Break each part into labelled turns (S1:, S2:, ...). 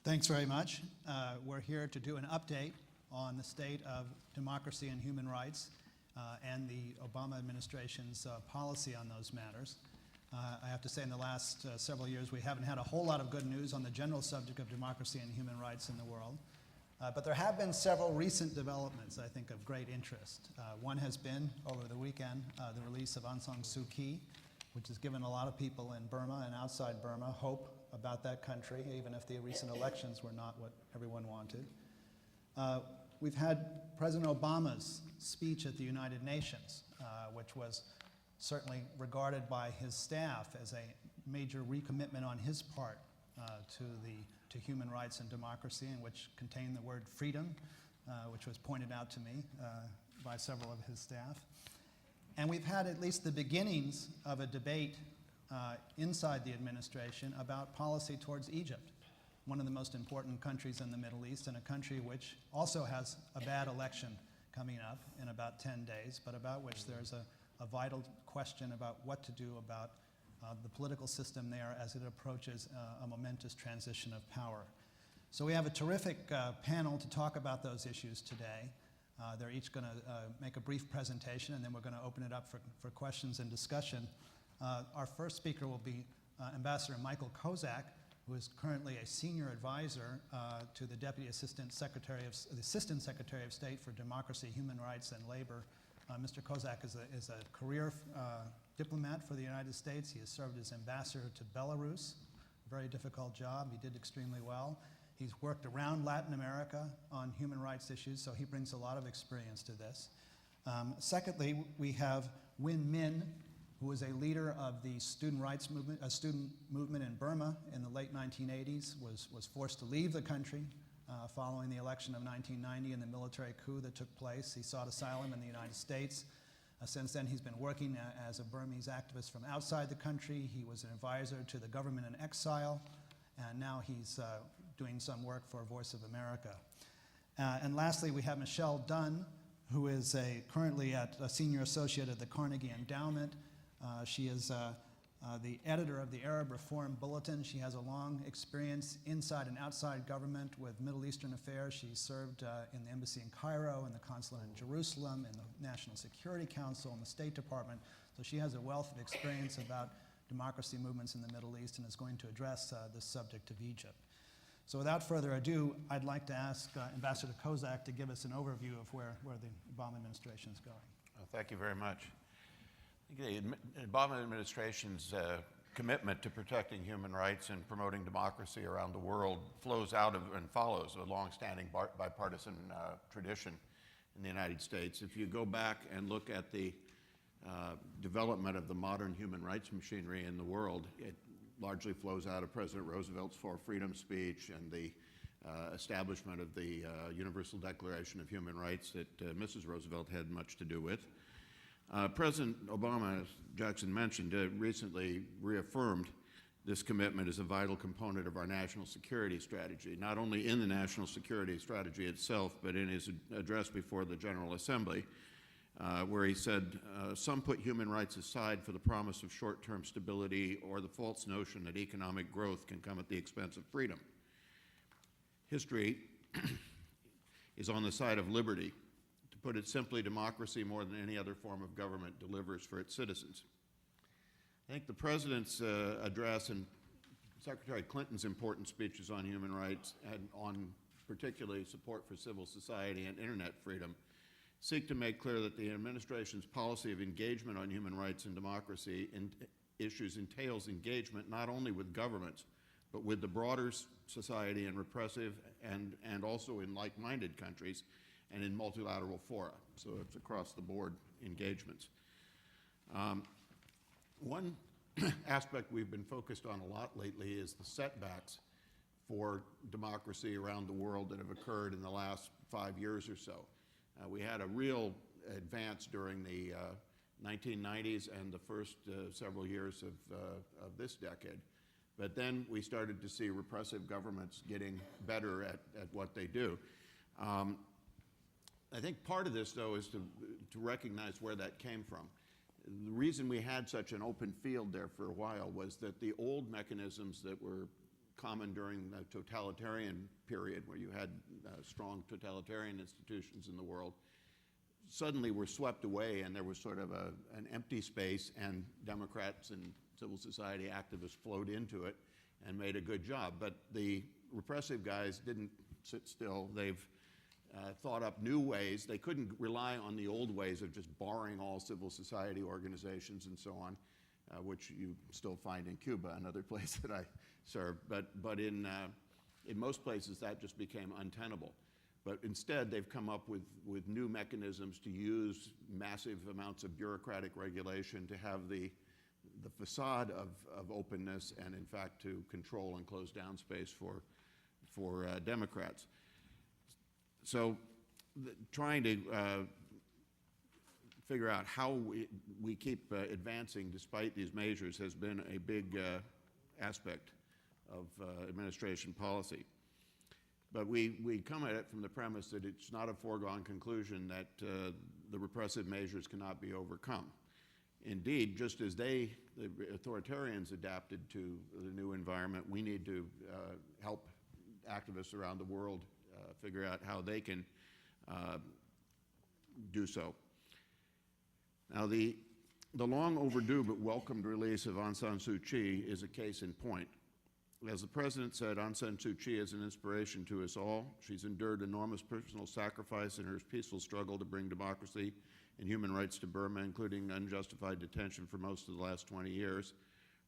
S1: Thanks very much. We're here to do an update on the state of democracy and human rights and the Obama administration's policy on those matters. I have to say in the last several years we haven't had a whole lot of good news on the general subject of democracy and human rights in the world. But there have been several recent developments, I think, of great interest. One has been, over the weekend, the release of Aung San Suu Kyi, which has given a lot of people in Burma and outside Burma hope about that country, even if the recent elections were not what everyone wanted. We've had President Obama's speech at the United Nations, which was certainly regarded by his staff as a major recommitment on his part to human rights and democracy, and which contained the word freedom, which was pointed out to me by several of his staff. And we've had at least the beginnings of a debate inside the administration about policy towards Egypt, one of the most important countries in the Middle East, and a country which also has a bad election coming up in about 10 days, but about which there's a vital question about what to do about the political system there as it approaches a momentous transition of power. So we have a terrific panel to talk about those issues today. They're each going to make a brief presentation, and then we're going to open it up for questions and discussion. Our first speaker will be Ambassador Michael Kozak, who is currently a senior advisor to the Deputy Assistant Secretary of State for Democracy, Human Rights, and Labor. Mr. Kozak is a career diplomat for the United States. He has served as ambassador to Belarus, a very difficult job. He did extremely well. He's worked around Latin America on human rights issues, so he brings a lot of experience to this. Secondly, we have Win Min, who was a leader of the student rights movement, a student movement in Burma in the late 1980s, was forced to leave the country following the election of 1990 and the military coup that took place. He sought asylum in the United States. Since then, he's been working as a Burmese activist from outside the country. He was an advisor to the government in exile, and now he's doing some work for Voice of America. And lastly, we have Michelle Dunn, who is currently a senior associate at the Carnegie Endowment. She is the editor of the Arab Reform Bulletin. She has a long experience inside and outside government with Middle Eastern affairs. She served in the embassy in Cairo, in the consulate in Jerusalem, in the National Security Council, in the State Department. So she has a wealth of experience about democracy movements in the Middle East and is going to address this subject of Egypt. So without further ado, I'd like to ask Ambassador Kozak to give us an overview of where the Obama administration is going.
S2: Thank you very much. The Obama administration's commitment to protecting human rights and promoting democracy around the world flows out of and follows a long-standing bipartisan tradition in the United States. If you go back and look at the development of the modern human rights machinery in the world, it largely flows out of President Roosevelt's For Freedom speech and the establishment of the Universal Declaration of Human Rights that Mrs. Roosevelt had much to do with. President Obama, as Jackson mentioned, recently reaffirmed this commitment as a vital component of our national security strategy, not only in the national security strategy itself, but in his address before the General Assembly, where he said, some put human rights aside for the promise of short-term stability or the false notion that economic growth can come at the expense of freedom. History is on the side of liberty. To put it simply, democracy, more than any other form of government, delivers for its citizens. I think the President's address and Secretary Clinton's important speeches on human rights and on particularly support for civil society and internet freedom seek to make clear that the administration's policy of engagement on human rights and democracy issues entails engagement not only with governments, but with the broader society and repressive and also in like-minded countries and in multilateral fora. So it's across the board engagements. One aspect we've been focused on a lot lately is the setbacks for democracy around the world that have occurred in the last 5 years or so. We had a real advance during the 1990s and the first several years of this decade. But then we started to see repressive governments getting better at what they do. I think part of this, though, is to recognize where that came from. The reason we had such an open field there for a while was that the old mechanisms that were common during the totalitarian period where you had strong totalitarian institutions in the world, suddenly were swept away, and there was sort of an empty space, and Democrats and civil society activists flowed into it and made a good job. But the repressive guys didn't sit still. They've thought up new ways. They couldn't rely on the old ways of just barring all civil society organizations and so on, which you still find in Cuba, another place that I served. But in most places, that just became untenable. But instead, they've come up with new mechanisms to use massive amounts of bureaucratic regulation to have the facade of openness and, in fact, to control and close down space for Democrats. So trying to figure out how we keep advancing despite these measures has been a big aspect of administration policy. But we come at it from the premise that it's not a foregone conclusion that the repressive measures cannot be overcome. Indeed, just as the authoritarians adapted to the new environment, we need to help activists around the world figure out how they can do so. Now, the long overdue but welcomed release of Aung San Suu Kyi is a case in point. As the president said, Aung San Suu Kyi is an inspiration to us all. She's endured enormous personal sacrifice in her peaceful struggle to bring democracy and human rights to Burma, including unjustified detention for most of the last 20 years.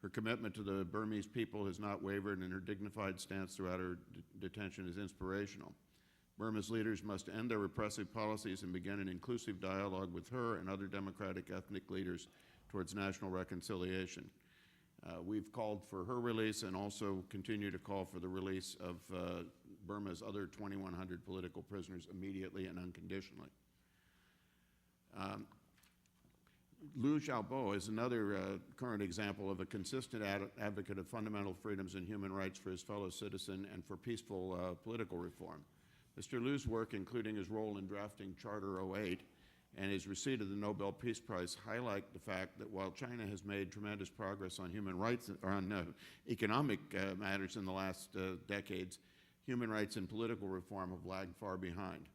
S2: Her commitment to the Burmese people has not wavered, and her dignified stance throughout her detention is inspirational. Burma's leaders must end their repressive policies and begin an inclusive dialogue with her and other democratic ethnic leaders towards national reconciliation. We've called for her release and also continue to call for the release of Burma's other 2,100 political prisoners immediately and unconditionally. Liu Xiaobo is another current example of a consistent advocate of fundamental freedoms and human rights for his fellow citizen and for peaceful political reform. Mr. Liu's work, including his role in drafting Charter 08 and his receipt of the Nobel Peace Prize, highlight the fact that while China has made tremendous progress on human rights, or on economic matters in the last decades, human rights and political reform have lagged far behind.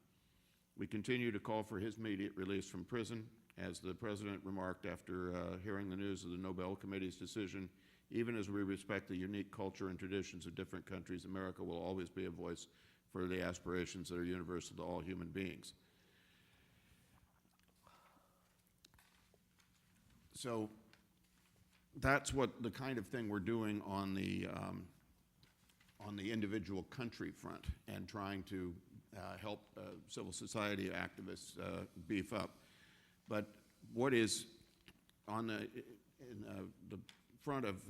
S2: We continue to call for his immediate release from prison. As the president remarked after hearing the news of the Nobel Committee's decision, even as we respect the unique culture and traditions of different countries, America will always be a voice for the aspirations that are universal to all human beings. So that's what the kind of thing we're doing on the individual country front and trying to help civil society activists beef up. But what is in the front of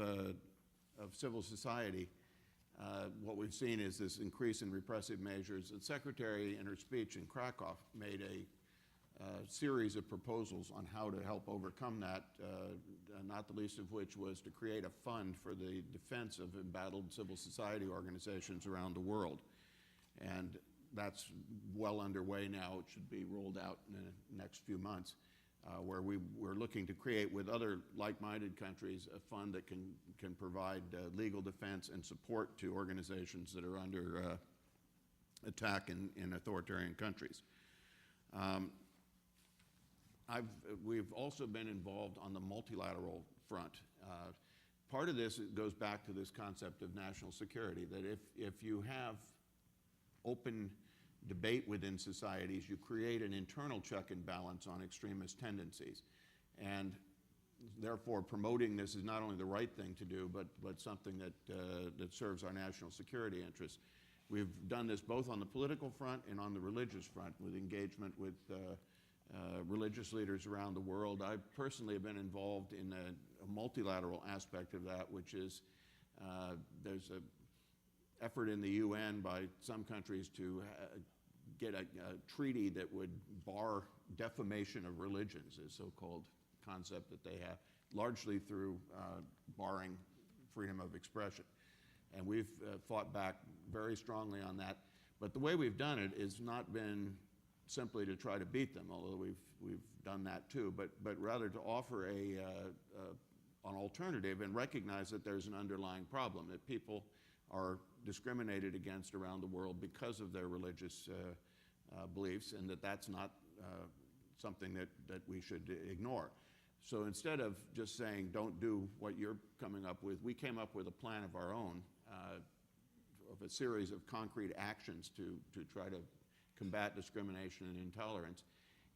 S2: civil society, what we've seen is this increase in repressive measures. The Secretary, in her speech in Krakow, made a series of proposals on how to help overcome that, not the least of which was to create a fund for the defense of embattled civil society organizations around the world. And that's well underway now. It should be rolled out in the next few months, where we're looking to create with other like-minded countries a fund that can provide legal defense and support to organizations that are under attack in authoritarian countries. We've also been involved on the multilateral front. Part of this goes back to this concept of national security, that if you have open debate within societies, you create an internal check and balance on extremist tendencies. And therefore, promoting this is not only the right thing to do, but something that serves our national security interests. We've done this both on the political front and on the religious front with engagement with religious leaders around the world. I personally have been involved in a multilateral aspect of that, which is there's an effort in the UN by some countries to get a treaty that would bar defamation of religions, a so-called concept that they have, largely through barring freedom of expression. And we've fought back very strongly on that. But the way we've done it has not been simply to try to beat them, although we've done that too, but rather to offer an alternative and recognize that there's an underlying problem, that people are discriminated against around the world because of their religious beliefs, and that's not something that we should ignore. So instead of just saying, don't do what you're coming up with, we came up with a plan of our own, of a series of concrete actions to try to combat discrimination and intolerance.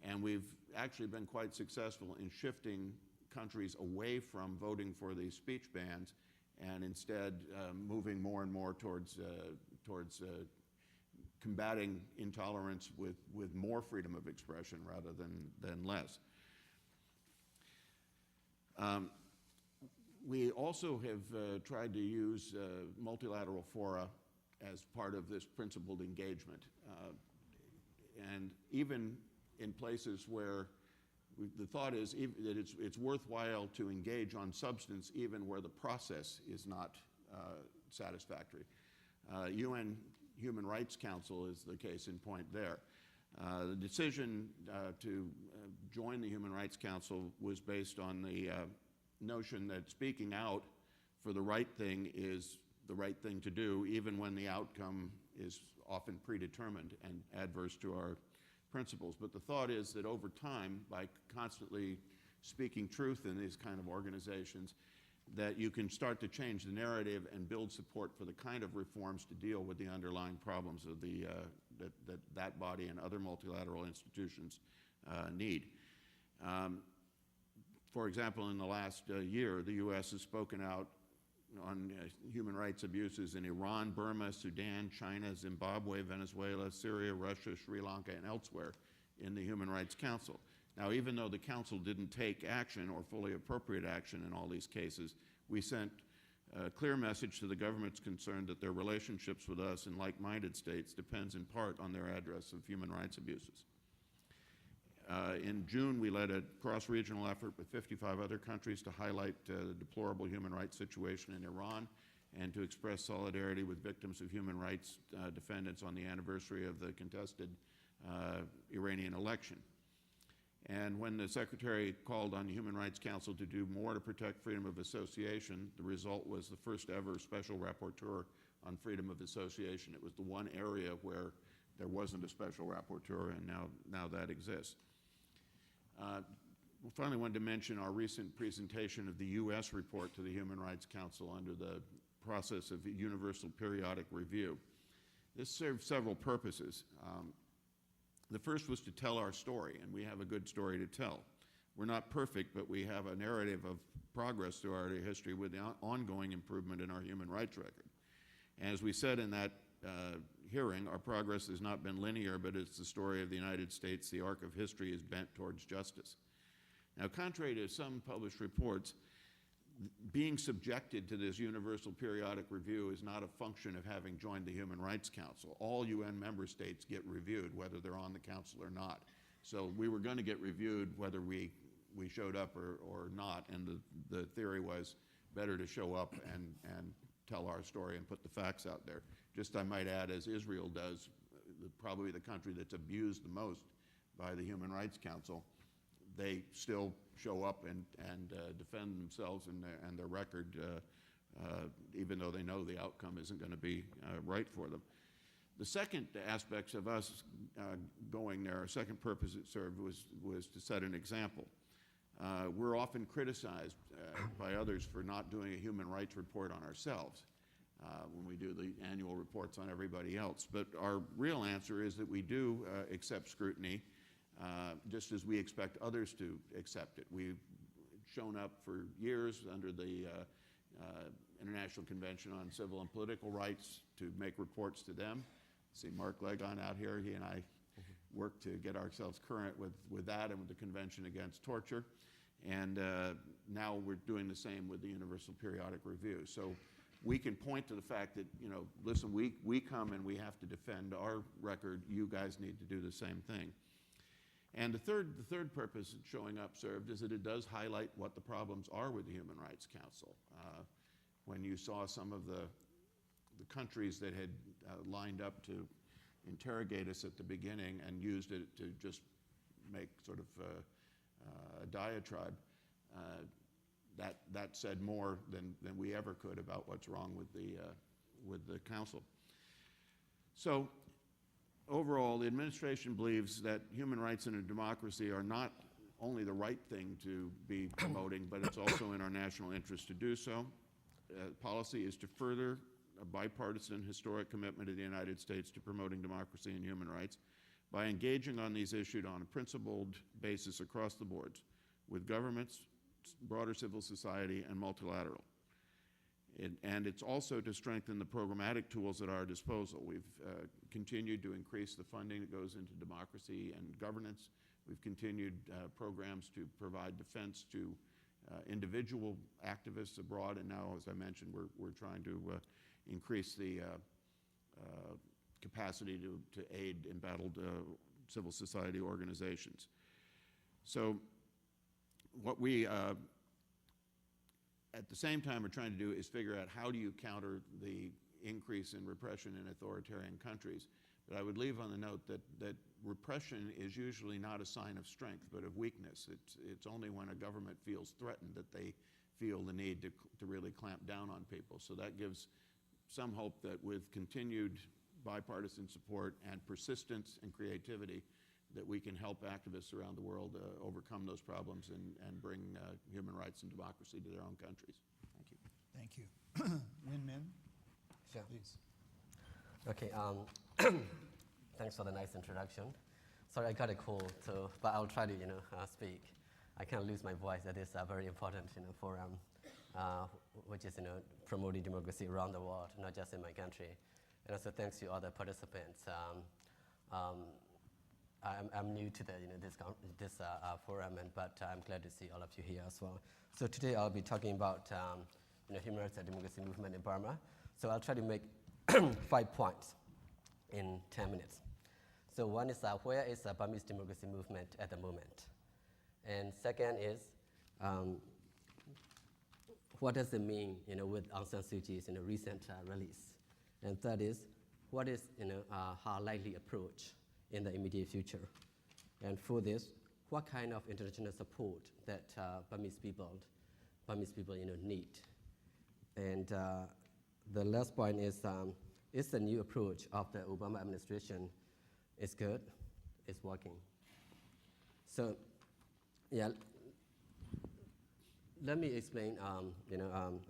S2: And we've actually been quite successful in shifting countries away from voting for these speech bans and instead moving more and more towards combating intolerance with more freedom of expression rather than less. We also have tried to use multilateral fora as part of this principled engagement. And even in places where the thought is that it's worthwhile to engage on substance even where the process is not satisfactory. UN Human Rights Council is the case in point there. The decision to join the Human Rights Council was based on the notion that speaking out for the right thing is the right thing to do, even when the outcome is often predetermined and adverse to our principles. But the thought is that over time, by constantly speaking truth in these kind of organizations, that you can start to change the narrative and build support for the kind of reforms to deal with the underlying problems of that body and other multilateral institutions need. For example, in the last year, the U.S. has spoken out on human rights abuses in Iran, Burma, Sudan, China, Zimbabwe, Venezuela, Syria, Russia, Sri Lanka, and elsewhere in the Human Rights Council. Now, even though the Council didn't take action or fully appropriate action in all these cases, we sent a clear message to the governments concerned that their relationships with us in like-minded states depends in part on their address of human rights abuses. In June, we led a cross-regional effort with 55 other countries to highlight the deplorable human rights situation in Iran and to express solidarity with victims of human rights defendants on the anniversary of the contested Iranian election. And when the Secretary called on the Human Rights Council to do more to protect freedom of association, the result was the first ever special rapporteur on freedom of association. It was the one area where there wasn't a special rapporteur, and now that exists. We finally wanted to mention our recent presentation of the U.S. report to the Human Rights Council under the process of universal periodic review. This served several purposes. The first was to tell our story, and we have a good story to tell. We're not perfect, but we have a narrative of progress through our history with the ongoing improvement in our human rights record. And as we said in that hearing, our progress has not been linear, but it's the story of the United States. The arc of history is bent towards justice. Now, contrary to some published reports, being subjected to this universal periodic review is not a function of having joined the Human Rights Council. All UN member states get reviewed, whether they're on the council or not. So we were going to get reviewed whether we showed up or not, and the theory was better to show up and tell our story and put the facts out there. Just I might add, as Israel does, probably the country that's abused the most by the Human Rights Council, they still show up and defend themselves and their record, even though they know the outcome isn't going to be right for them. The second aspects of us going there, our second purpose it served was to set an example. We're often criticized by others for not doing a human rights report on ourselves when we do the annual reports on everybody else. But our real answer is that we do accept scrutiny, just as we expect others to accept it. We've shown up for years under the International Convention on Civil and Political Rights to make reports to them. See Mark Legon out here. He and I work to get ourselves current with that and with the Convention Against Torture. And now we're doing the same with the Universal Periodic Review. So we can point to the fact that, listen, we come and we have to defend our record. You guys need to do the same thing. And the third purpose that showing up served is that it does highlight what the problems are with the Human Rights Council. When you saw some of the countries that had lined up to interrogate us at the beginning and used it to just make sort of a diatribe, that said more than we ever could about what's wrong with with the Council. So overall, the administration believes that human rights in a democracy are not only the right thing to be promoting, but it's also in our national interest to do so. Policy is to further a bipartisan historic commitment of the United States to promoting democracy and human rights by engaging on these issues on a principled basis across the boards with governments, broader civil society, and multilateral. And it's also to strengthen the programmatic tools at our disposal. We've continued to increase the funding that goes into democracy and governance. We've continued programs to provide defense to individual activists abroad, and now, as I mentioned, we're trying to increase the capacity to aid embattled civil society organizations. So what we at the same time are trying to do is figure out how do you counter the increase in repression in authoritarian countries. But I would leave on the note that repression is usually not a sign of strength, but of weakness. It's only when a government feels threatened that they feel the need to really clamp down on people. So that gives some hope that with continued bipartisan support and persistence and creativity, that we can help activists around the world overcome those problems and bring human rights and democracy to their own countries. Thank you.
S1: Thank you. Win Min?
S3: Sure.
S1: Please.
S3: Okay, thanks for the nice introduction. Sorry, I got a cold, but I'll try to, speak. I can't lose my voice at this very important, forum, which is, promoting democracy around the world, not just in my country. And also thanks to all the participants. I'm new to the, this forum, but I'm glad to see all of you here as well. So today I'll be talking about, human rights and democracy movement in Burma. So I'll try to make 5 points in 10 minutes. So one is where is the Burmese democracy movement at the moment? And second is what does it mean, with Aung San Suu Kyi's recent release? And third is what is her likely approach in the immediate future? And for this, what kind of international support that Burmese people need? And the last point is the new approach of the Obama administration is good, it's working. So, yeah, let me explain,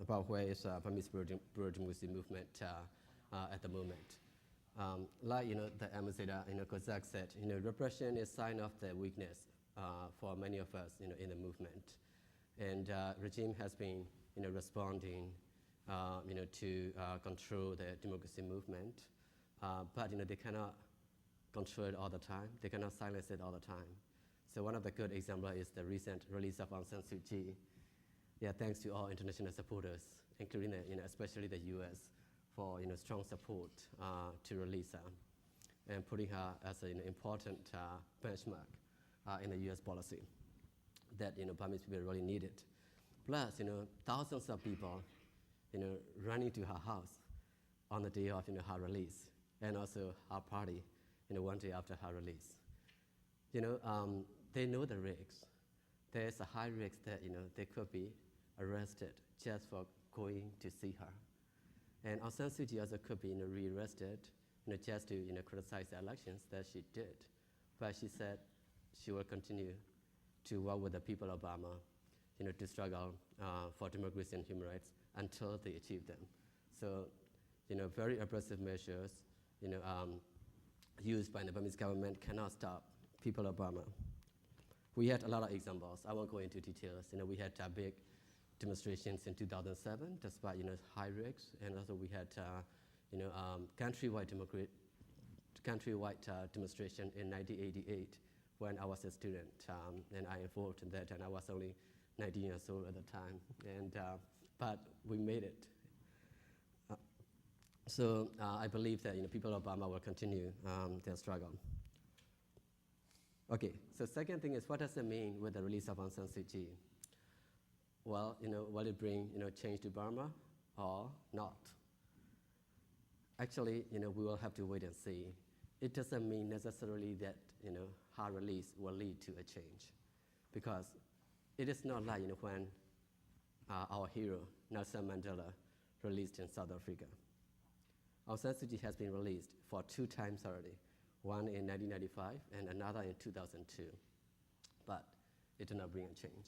S3: about where is Burmese pro-democracy movement at the moment. Like, the ambassador, Kozak said, repression is sign of the weakness for many of us, in the movement. And regime has been, responding, to control the democracy movement. But, they cannot control it all the time. They cannot silence it all the time. So one of the good examples is the recent release of Aung San Suu Kyi. Yeah, thanks to all international supporters, including the, especially the U.S., for strong support to release her and putting her as an important benchmark in the U.S. policy that Burmese people really needed. Plus, thousands of people, running to her house on the day of her release, and also her party, one day after her release. They know the risks. There's a high risk that they could be arrested just for going to see her. And Aung San Suu Kyi also could be re-arrested, just to criticize the elections that she did. But she said she will continue to work with the people of Burma, to struggle for democracy and human rights until they achieve them. So, very aggressive measures, used by the Burmese government cannot stop people of Burma. We had a lot of examples. I won't go into details. We had big demonstrations in 2007, despite high risks, and also we had countrywide demonstration in 1988 when I was a student, and I involved in that, and I was only 19 years old at the time, and but we made it. So I believe that people of Burma will continue their struggle. Okay, so second thing is, what does it mean with the release of Aung San Suu Kyi? Well, will it bring change to Burma or not? Actually, we will have to wait and see. It doesn't mean necessarily that her release will lead to a change, because it is not like when our hero Nelson Mandela released in South Africa. Aung San Suu Kyi has been released for 2 times already, one in 1995 and another in 2002. But it did not bring a change.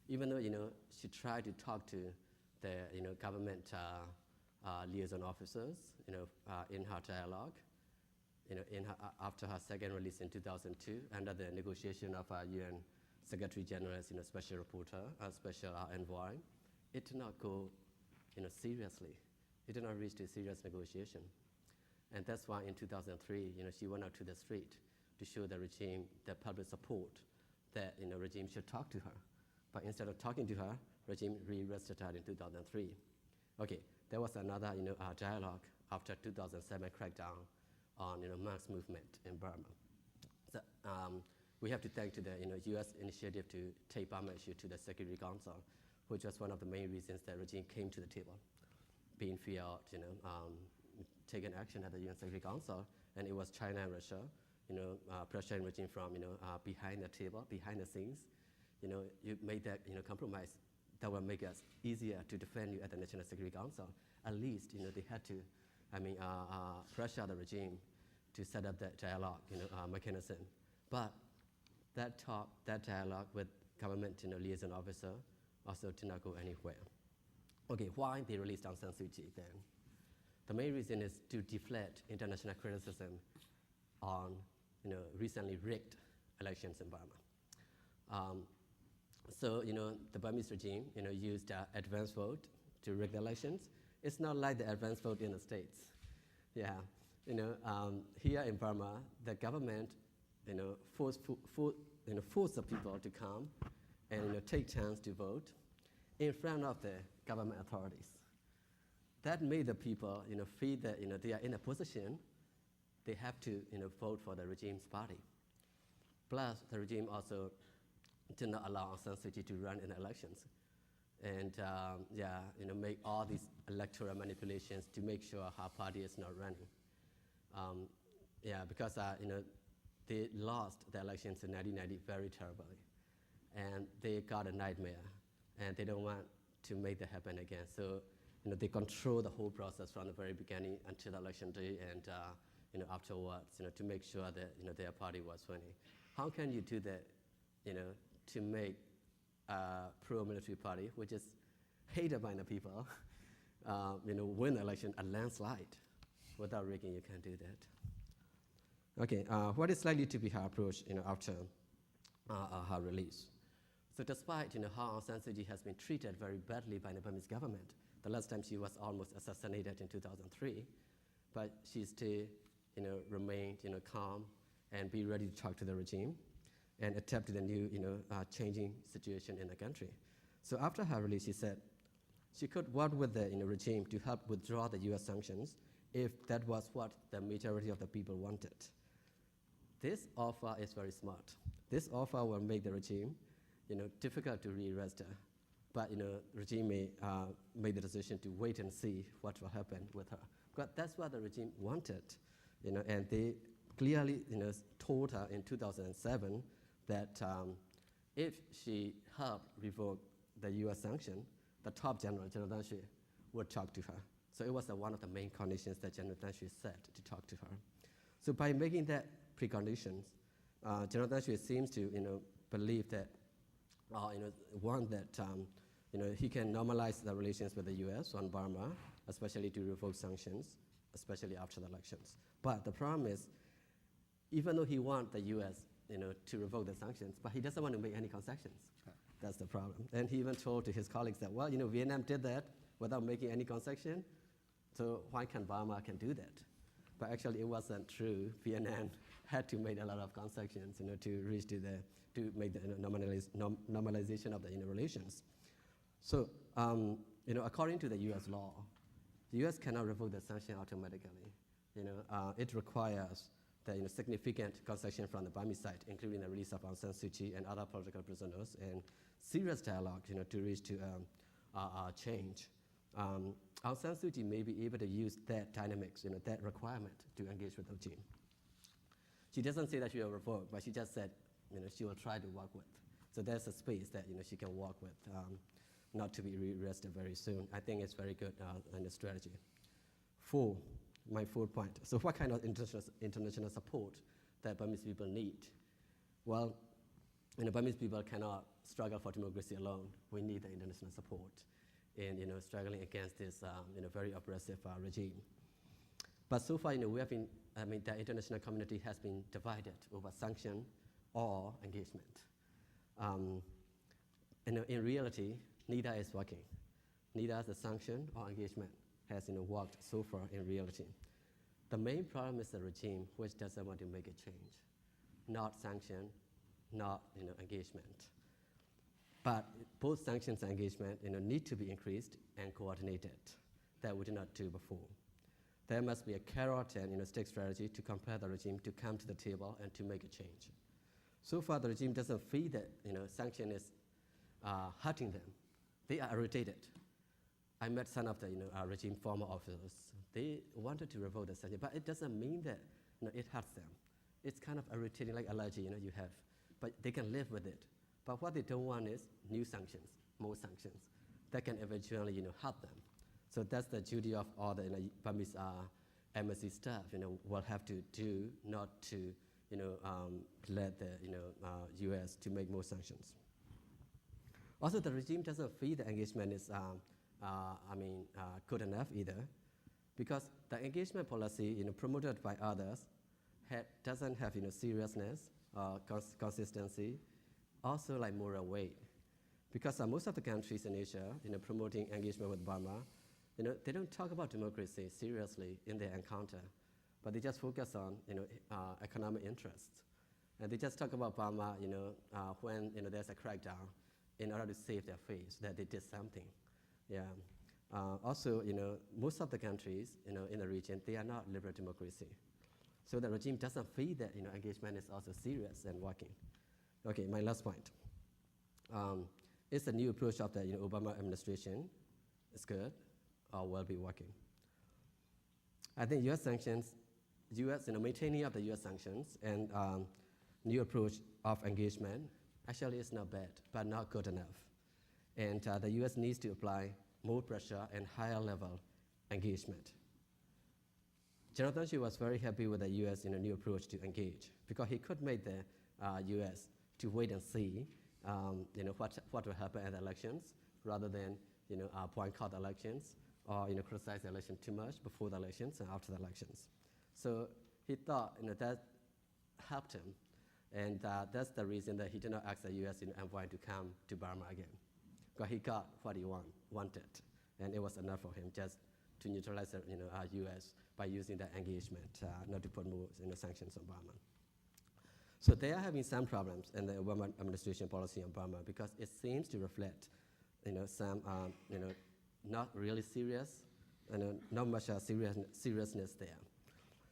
S3: Even though, she tried to talk to the, government liaison officers, in her dialogue, after her second release in 2002, under the negotiation of UN Secretary General's, special reporter, special envoy, it did not go, seriously. It did not reach to serious negotiation. And that's why in 2003, she went out to the street to show the regime the public support that, regime should talk to her. But instead of talking to her, regime re-arrested her in 2003. Okay, there was another, dialogue after 2007 crackdown on, mass movement in Burma. So we have to thank to the, U.S. initiative to take Burma issue to the Security Council, which was one of the main reasons the regime came to the table, being feared, taking action at the UN Security Council, and it was China and Russia, pressuring regime from, behind the table, behind the scenes. You made that, compromise that will make us easier to defend you at the National Security Council. At least, they had to, pressure the regime to set up that dialogue, mechanism. But that talk, that dialogue with government, liaison officer also did not go anywhere. Okay, why they released Aung San Suu Kyi then? The main reason is to deflect international criticism on, recently rigged elections in Burma. So, the Burmese regime, used advance vote to rig the elections. It's not like the advance vote in the States. Yeah, here in Burma, the government, force the people to come and, take chance to vote in front of the government authorities. That made the people, feel that, they are in a position, they have to, vote for the regime's party. Plus, the regime also did not allow Aung San Suu Kyi to run in elections. And, make all these electoral manipulations to make sure her party is not running. Because, they lost the elections in 1990 very terribly. And they got a nightmare, and they don't want to make that happen again. So, they control the whole process from the very beginning until the election day and, afterwards, to make sure that, their party was winning. How can you do that, to make a pro-military party, which is hated by the people, win the election a landslide? Without rigging, you can't do that. Okay, what is likely to be her approach, after her release? So despite, how Aung San Suu Kyi has been treated very badly by the Burmese government, the last time she was almost assassinated in 2003, but she still, remained, calm and be ready to talk to the regime and adapt to the new, changing situation in the country. So after her release, she said she could work with the, regime to help withdraw the U.S. sanctions if that was what the majority of the people wanted. This offer is very smart. This offer will make the regime, difficult to re-arrest her. But, the regime may make the decision to wait and see what will happen with her. But that's what the regime wanted, and they clearly, told her in 2007 that if she helped revoke the U.S. sanction, the top general, General Dan Shui, would talk to her. So it was one of the main conditions that General Dan Shui said to talk to her. So by making that preconditions, General Dan Shui seems to, believe that, one that, he can normalize the relations with the U.S. on Burma, especially to revoke sanctions, especially after the elections. But the problem is, even though he wants the U.S., to revoke the sanctions, but he doesn't want to make any concessions. Okay. That's the problem. And he even told to his colleagues that, well, Vietnam did that without making any concession, so why can't Burma can do that? But actually, it wasn't true. Vietnam had to make a lot of concessions, to reach to make the normalization of the relations. So, according to the U.S. law, the U.S. cannot revoke the sanction automatically. It requires the significant concession from the Burmese side, including the release of Aung San Suu Kyi and other political prisoners, and serious dialogue, to reach to change. Aung San Suu Kyi may be able to use that dynamics, that requirement to engage with the regime. She doesn't say that she will revoke, but she just said, she will try to work with. So there's a space that, she can work with, not to be re-arrested very soon. I think it's very good in the strategy. 4, my fourth point. So what kind of international support that Burmese people need? Well, Burmese people cannot struggle for democracy alone. We need the international support in struggling against this very oppressive regime. But so far, we have been, the international community has been divided over sanction or engagement. In reality, neither is working. Neither the sanction or engagement has worked so far in reality. The main problem is the regime which doesn't want to make a change, not sanction, not engagement. But both sanctions and engagement need to be increased and coordinated. That we did not do before. There must be a carrot and stick strategy to compel the regime to come to the table and to make a change. So far, the regime doesn't feel that sanction is hurting them. They are irritated. I met some of the regime former officers. They wanted to revoke the sanction, but it doesn't mean that it hurts them. It's kind of irritating, like allergy you have, but they can live with it. But what they don't want is new sanctions, more sanctions that can eventually hurt them. So that's the duty of all the Burmese embassy staff. Will have to do not to let the U.S. to make more sanctions. Also, the regime doesn't feel the engagement is good enough either, because the engagement policy promoted by others doesn't have seriousness, consistency, also like moral weight. Because most of the countries in Asia promoting engagement with Burma, they don't talk about democracy seriously in their encounter, but they just focus on economic interests. And they just talk about Burma when there's a crackdown in order to save their face, that they did something. Yeah. Also, most of the countries in the region, they are not liberal democracy. So the regime doesn't feel that engagement is also serious and working. Okay, my last point. It's a new approach of the Obama administration. It's good, or will be working. I think U.S. sanctions, maintaining of the U.S. sanctions and new approach of engagement actually is not bad, but not good enough. And the U.S. needs to apply more pressure and higher level engagement. Jonathan Chu was very happy with the U.S. new approach to engage, because he could make the U.S. to wait and see what will happen at the elections, rather than boycott the elections or criticize the election too much before the elections and after the elections. So he thought that helped him, and that's the reason that he did not ask the U.S. envoy to come to Burma again, because he got what he wanted, and it was enough for him just to neutralize the U.S. by using that engagement, not to put more sanctions on Burma. So they are having some problems in the Obama administration policy on Burma, because it seems to reflect some not really serious, not much seriousness there.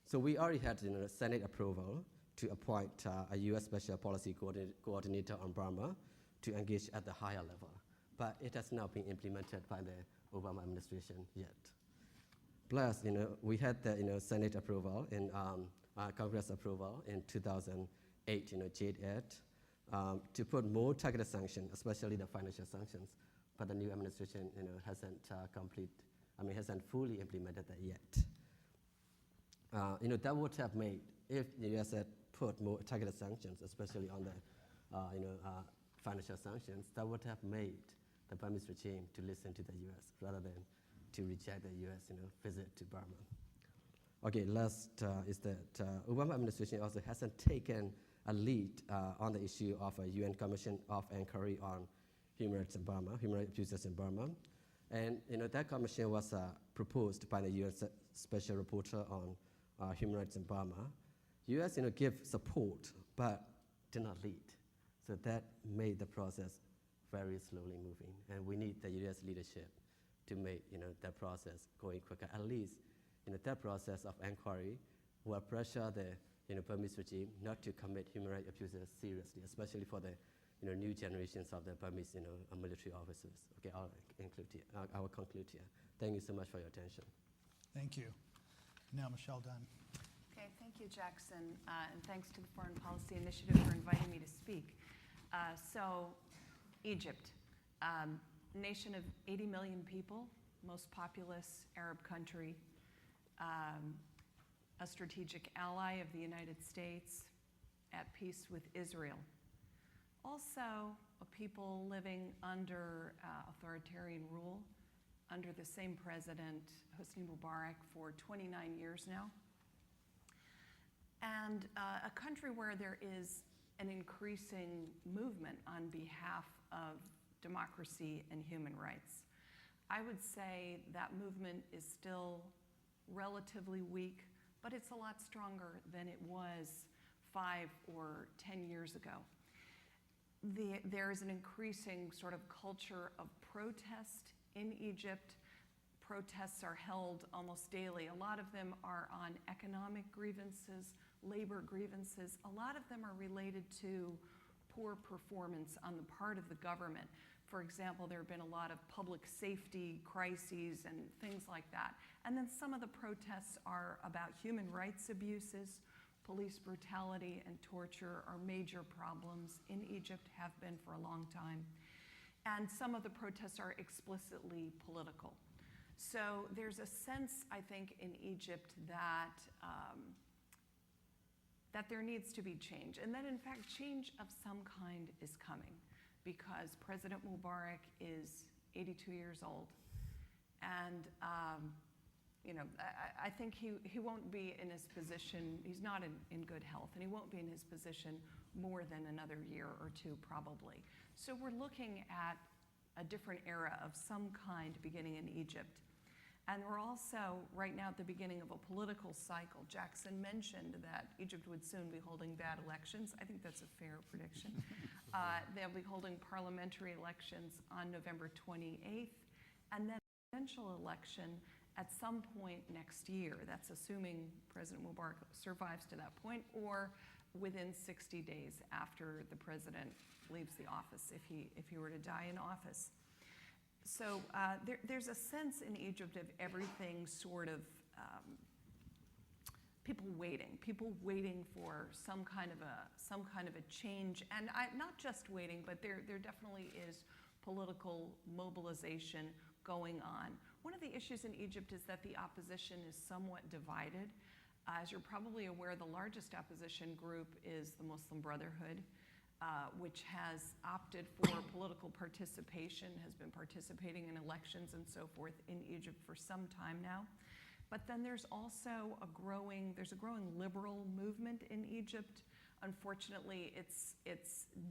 S3: So we already had Senate approval to appoint a U.S. Special Policy Coordinator on Burma to engage at the higher level, but it has not been implemented by the Obama administration yet. Plus, we had the Senate approval and Congress approval in 2008, JADE Act, to put more targeted sanctions, especially the financial sanctions. But the new administration, hasn't fully implemented that yet. That would have made, if the U.S. had put more targeted sanctions, especially on the financial sanctions, that would have made the Burmese regime to listen to the U.S. rather than to reject the U.S. visit to Burma. Okay, last is that Obama administration also hasn't taken a lead on the issue of a UN Commission of Inquiry on human rights in Burma, human rights abuses in Burma. And that commission was proposed by the U.S. Special Rapporteur on human rights in Burma. U.S. give support, but did not lead. So that made the process very slowly moving. And we need the U.S. leadership to make that process going quicker. At least that process of inquiry will pressure the Burmese regime not to commit human rights abuses seriously, especially for the new generations of the Burmese military officers. Okay, I will conclude here. Thank you so much for your attention.
S1: Thank you. Now Michelle Dunn.
S4: Okay, thank you, Jackson, and thanks to the Foreign Policy Initiative for inviting me to speak. So, Egypt, nation of 80 million people, most populous Arab country, a strategic ally of the United States, at peace with Israel. Also, a people living under authoritarian rule, under the same president, Hosni Mubarak, for 29 years now. And a country where there is an increasing movement on behalf of democracy and human rights. I would say that movement is still relatively weak, but it's a lot stronger than it was 5 or 10 years ago. There is an increasing sort of culture of protest in Egypt. Protests are held almost daily. A lot of them are on economic grievances, labor grievances. A lot of them are related to poor performance on the part of the government. For example, there have been a lot of public safety crises and things like that. And then some of the protests are about human rights abuses. Police brutality and torture are major problems in Egypt, have been for a long time. And some of the protests are explicitly political. So there's a sense, I think, in Egypt that that there needs to be change, and that in fact change of some kind is coming, because President Mubarak is 82 years old, and I think he won't be in his position. He's not in good health, and he won't be in his position more than another year or two probably. So we're looking at a different era of some kind beginning in Egypt. And we're also, right now, at the beginning of a political cycle. Jackson mentioned that Egypt would soon be holding bad elections. I think that's a fair prediction. They'll be holding parliamentary elections on November 28th, and then a presidential election at some point next year. That's assuming President Mubarak survives to that point, or within 60 days after the president leaves the office, if he were to die in office. So there's a sense in Egypt of everything sort of people waiting for some kind of a change, and not just waiting, but there definitely is political mobilization going on. One of the issues in Egypt is that the opposition is somewhat divided. As you're probably aware, the largest opposition group is the Muslim Brotherhood, which has opted for political participation, has been participating in elections and so forth in Egypt for some time now. But then there's also a growing liberal movement in Egypt. Unfortunately, it's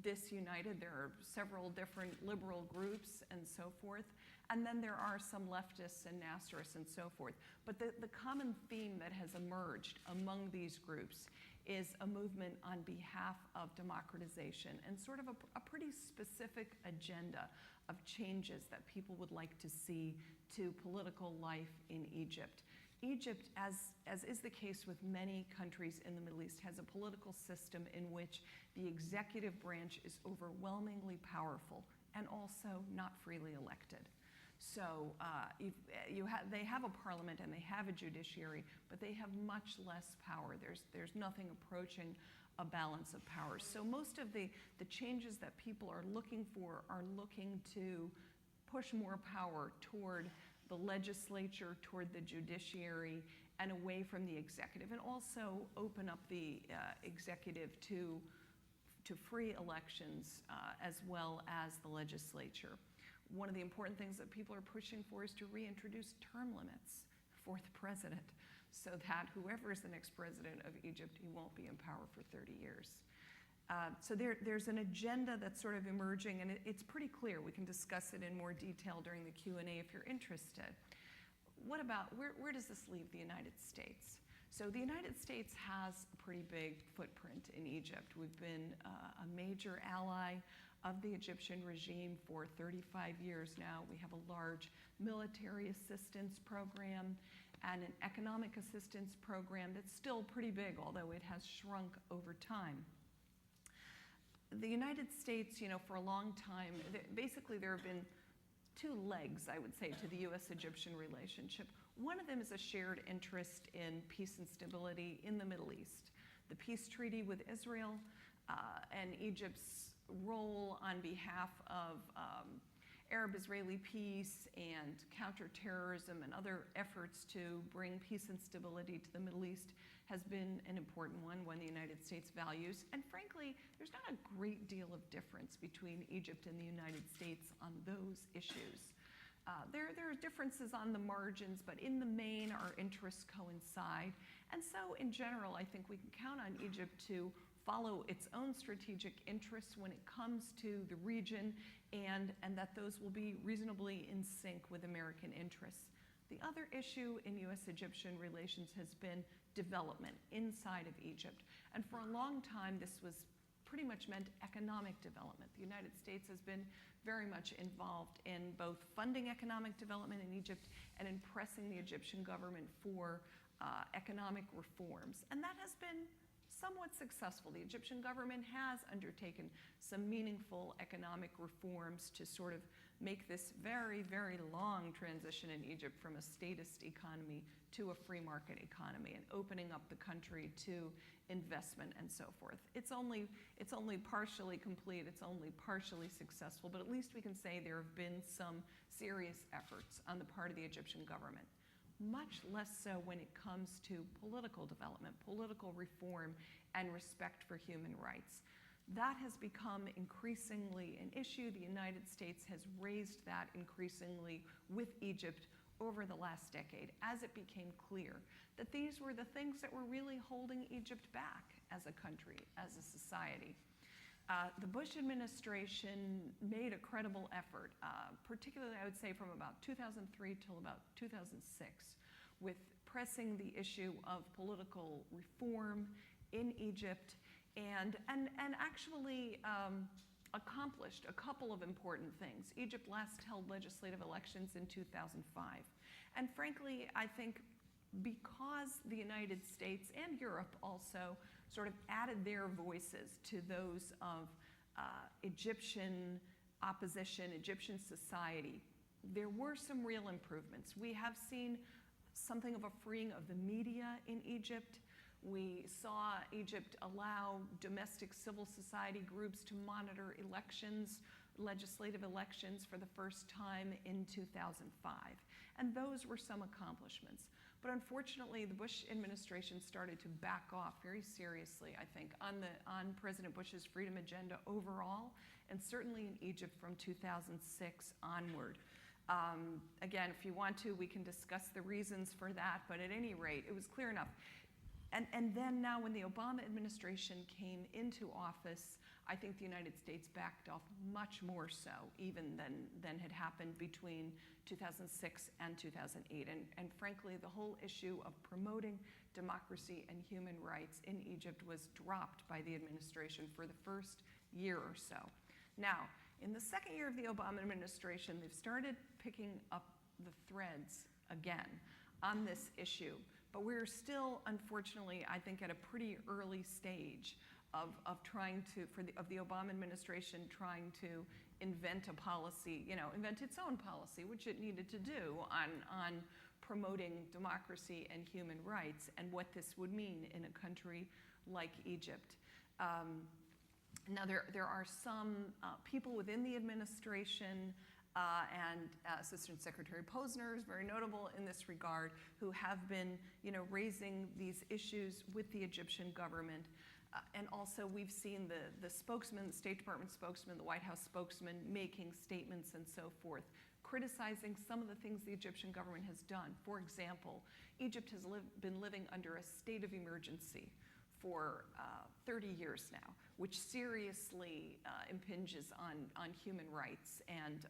S4: disunited. There are several different liberal groups and so forth. And then there are some leftists and Nasserists and so forth. But the common theme that has emerged among these groups is a movement on behalf of democratization and sort of a pretty specific agenda of changes that people would like to see to political life in Egypt. Egypt, as is the case with many countries in the Middle East, has a political system in which the executive branch is overwhelmingly powerful and also not freely elected. So they have a parliament and they have a judiciary, but they have much less power. There's nothing approaching a balance of power. So most of the changes that people are looking for are looking to push more power toward the legislature, toward the judiciary, and away from the executive, and also open up the executive to free elections as well as the legislature. One of the important things that people are pushing for is to reintroduce term limits for the president, so that whoever is the next president of Egypt, he won't be in power for 30 years. So there's an agenda that's sort of emerging, and it's pretty clear. We can discuss it in more detail during the Q&A if you're interested. What about, where does this leave the United States? So the United States has a pretty big footprint in Egypt. We've been a major ally of the Egyptian regime for 35 years now. We have a large military assistance program and an economic assistance program that's still pretty big, although it has shrunk over time. The United States, for a long time, basically there have been two legs, I would say, to the U.S.-Egyptian relationship. One of them is a shared interest in peace and stability in the Middle East. The peace treaty with Israel and Egypt's role on behalf of Arab-Israeli peace and counterterrorism and other efforts to bring peace and stability to the Middle East has been an important one the United States values. And frankly, there's not a great deal of difference between Egypt and the United States on those issues. There are differences on the margins, but in the main, our interests coincide. And so, in general, I think we can count on Egypt to follow its own strategic interests when it comes to the region, and that those will be reasonably in sync with American interests. The other issue in U.S.-Egyptian relations has been development inside of Egypt. And for a long time, this was pretty much meant economic development. The United States has been very much involved in both funding economic development in Egypt and in pressing the Egyptian government for economic reforms. And that has been somewhat successful. The Egyptian government has undertaken some meaningful economic reforms to sort of make this very, very long transition in Egypt from a statist economy to a free market economy and opening up the country to investment and so forth. It's only partially complete, it's only partially successful, but at least we can say there have been some serious efforts on the part of the Egyptian government. Much less so when it comes to political development, political reform, and respect for human rights. That has become increasingly an issue. The United States has raised that increasingly with Egypt over the last decade as it became clear that these were the things that were really holding Egypt back as a country, as a society. The Bush administration made a credible effort, particularly I would say from about 2003 till about 2006, with pressing the issue of political reform in Egypt and actually accomplished a couple of important things. Egypt last held legislative elections in 2005. And frankly, I think because the United States and Europe also sort of added their voices to those of Egyptian opposition, Egyptian society, there were some real improvements. We have seen something of a freeing of the media in Egypt. We saw Egypt allow domestic civil society groups to monitor elections, legislative elections for the first time in 2005. And those were some accomplishments. But unfortunately, the Bush administration started to back off very seriously, I think, on President Bush's freedom agenda overall, and certainly in Egypt from 2006 onward. Again, if you want to, we can discuss the reasons for that, but at any rate, it was clear enough. And then now when the Obama administration came into office, I think the United States backed off much more so even than had happened between 2006 and 2008. And frankly, the whole issue of promoting democracy and human rights in Egypt was dropped by the administration for the first year or so. Now, in the second year of the Obama administration, they've started picking up the threads again on this issue. But we're still, unfortunately, I think, at a pretty early stage of trying to, of the Obama administration trying to invent a policy, invent its own policy, which it needed to do on promoting democracy and human rights and what this would mean in a country like Egypt. Now, there are some people within the administration and Assistant Secretary Posner is very notable in this regard, who have been, raising these issues with the Egyptian government. And also we've seen the spokesman, the State Department spokesman, the White House spokesman making statements and so forth, criticizing some of the things the Egyptian government has done. For example, Egypt has been living under a state of emergency for 30 years now, which seriously impinges on human rights and